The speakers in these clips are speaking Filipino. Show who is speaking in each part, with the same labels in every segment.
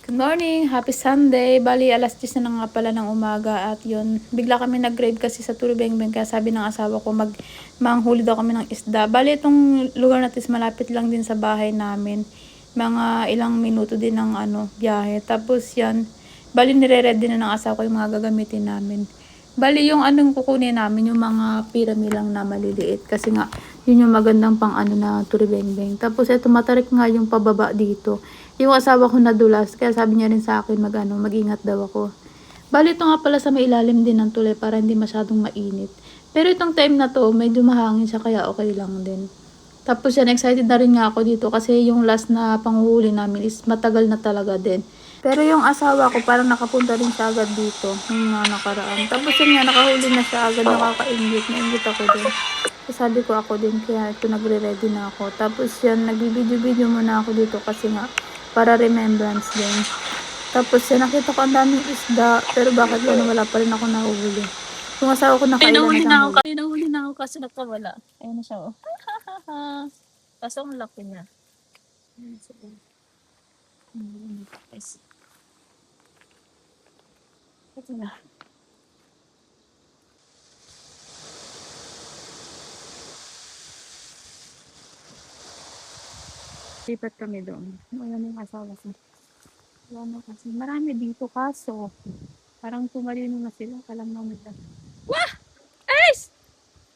Speaker 1: Good morning, happy Sunday. Bali, alas 10 na nga pala ng umaga at yun, bigla kami nag-grade kasi sa Turubengbeng kaya sabi ng asawa ko manghuli daw kami ng isda. Bali, itong lugar natin is malapit lang din sa bahay namin. Mga ilang minuto din ng biyahe. Tapos yan, bali nire-ready na ng asawa ko yung mga gagamitin namin. Bali, yung anong kukunin namin, yung mga pirami lang na maliliit. Kasi nga, yun yung magandang pang na Turubengbeng. Tapos ito, matarik nga yung pababa dito. Yung asawa ko nadulas, kaya sabi niya rin sa akin mag-ingat daw ako. Bali, ito nga pala sa may ilalim din ng tulay para hindi masyadong mainit. Pero itong time na to, medyo mahangin siya kaya okay lang din. Tapos yan, excited na rin nga ako dito kasi yung last na panghuli namin is matagal na talaga din. Pero yung asawa ko parang nakapunta rin siya agad dito, yung nakaraan. Tapos yun nga, nakahuli na siya agad, nakakaingit. Naingit ako din. So, sabi ko ako din, kaya ito nagre-ready na ako. Tapos yan, nag-video muna ako dito kasi nga, para remembrance din. Tapos nakita ko ang daming isda, pero bakit wala pa rin ako nahuhuli. Yung asawa ko nakailan na huli.
Speaker 2: Nahuli na ako kasi nakawala. Ayun na siya, oh. Kaso ang laki niya. Ito na. Lipat kami doon. Ayan yung asawa ko. Wala kasi. Marami dito kaso. Parang tumalino na sila. Kalam namin na. Wah! Ace!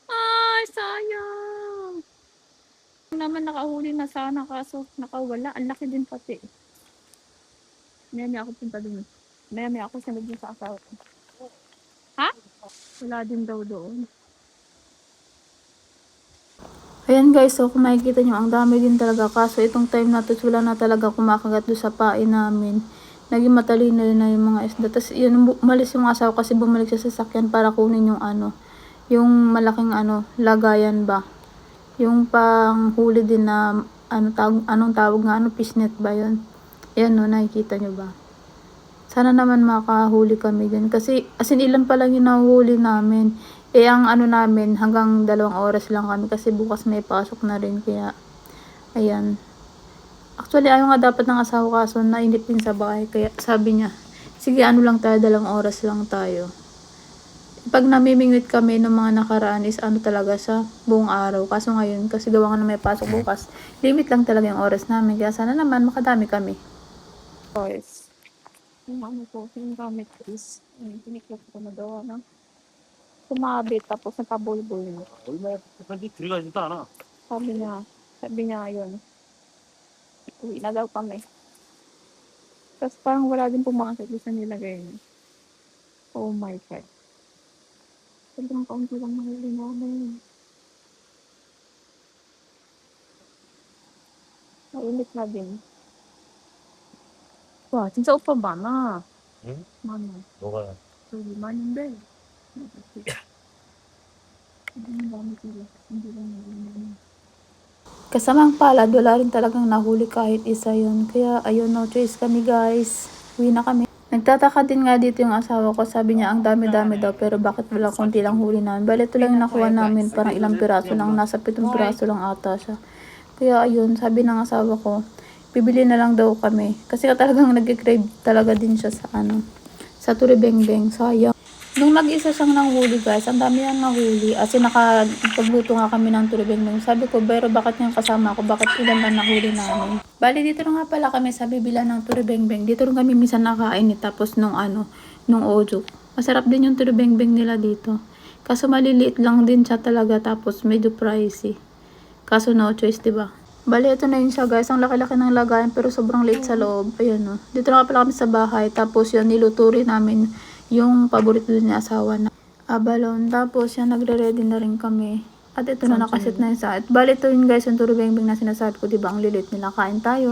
Speaker 2: Ay, sayang! Naman nakahuli na sana kaso nakawala. Ang laki din pati. Maya ako punta doon. Maya ako sanad din sa asawa ko. Ha? Wala din daw doon.
Speaker 1: Ayan guys, so kung makikita nyo, ang dami din talaga. Kaso itong time na to, wala na talaga kumakagat doon sa pain namin. Naging matalino na yung mga isda. Tapos yun, umalis yung asawa kasi bumalik siya sa sasakyan para kunin yung yung malaking lagayan ba. Yung panghuli din na, anong tawag nga, fishnet ba yun? Ayan no, nakikita nyo ba? Sana naman makahuli kami din. Kasi, ilan pa lang yung nahuli namin. Ang namin, hanggang 2 oras lang kami. Kasi bukas may pasok na rin. Kaya, ayan. Actually, ayaw nga dapat ng asawa kaso nainip din sa bahay. Kaya sabi niya, sige lang tayo, 2 oras lang tayo. Pag namimingwit kami ng mga nakaraan is talaga sa buong araw. Kaso ngayon, kasi gawa nga na may pasok bukas, limit lang talaga yung oras namin. Kaya sana naman makadami kami.
Speaker 2: Guys. Yung yung gamit is, tinikip ko na daw, sumabit tapos nagkabulbul na. Sabi niya yun. Uwi na daw kami. Tapos parang wala din pumasok sa nilagay niya. Oh my God. Sobrang kaunti lang mahuli namin. Mainit na din. 와, 진짜 오빠 많아.
Speaker 3: 응?
Speaker 2: 많아.
Speaker 3: 뭐가요?
Speaker 2: 저기 많은데. hindi lang namin.
Speaker 1: Kasamang palad, wala rin talagang nahuli kahit isa yun. Kaya ayun, no choice kami guys. Uwi na kami. Nagtataka din nga dito yung asawa ko. Sabi niya ang dami-dami daw pero bakit wala konti lang huli namin. Bali ito lang yung nakuha namin. Parang ilang piraso lang. Nasa 7 piraso lang ata siya. Kaya ayun, sabi ng asawa ko, bibili na lang daw kami. Kasi talagang nag-crave talaga din siya sa sa Turubengbeng. Sayang. Nung mag-isa siyang nanghuli guys, ang dami niyang nahuli. As in, nakapagluto nga kami ng Turubengbeng. Sabi ko, pero bakit niyang kasama ako? Bakit ilan lang nahuli namin? Bali, dito na nga pala kami sa bibilan ng Turubengbeng. Dito rin kami minsan nakain tapos nung ojo. Masarap din yung Turubengbeng nila dito. Kaso maliliit lang din siya talaga tapos medyo pricey. Kaso no choice, diba? Bali, ito na yun siya guys. Ang laki-laki ng lagayan pero sobrang liit sa loob. Ayan no. Dito na nga pala kami sa bahay. Tapos yun, niluto rin namin yung paborito din niya asawa na abalon. Tapos yan, nagre-ready na rin kami. At ito na nakasit na yun sa. At bali, ito yun guys, yung Turubengbeng na sinasabi ko, diba? Ang lilit nila. Kain tayo.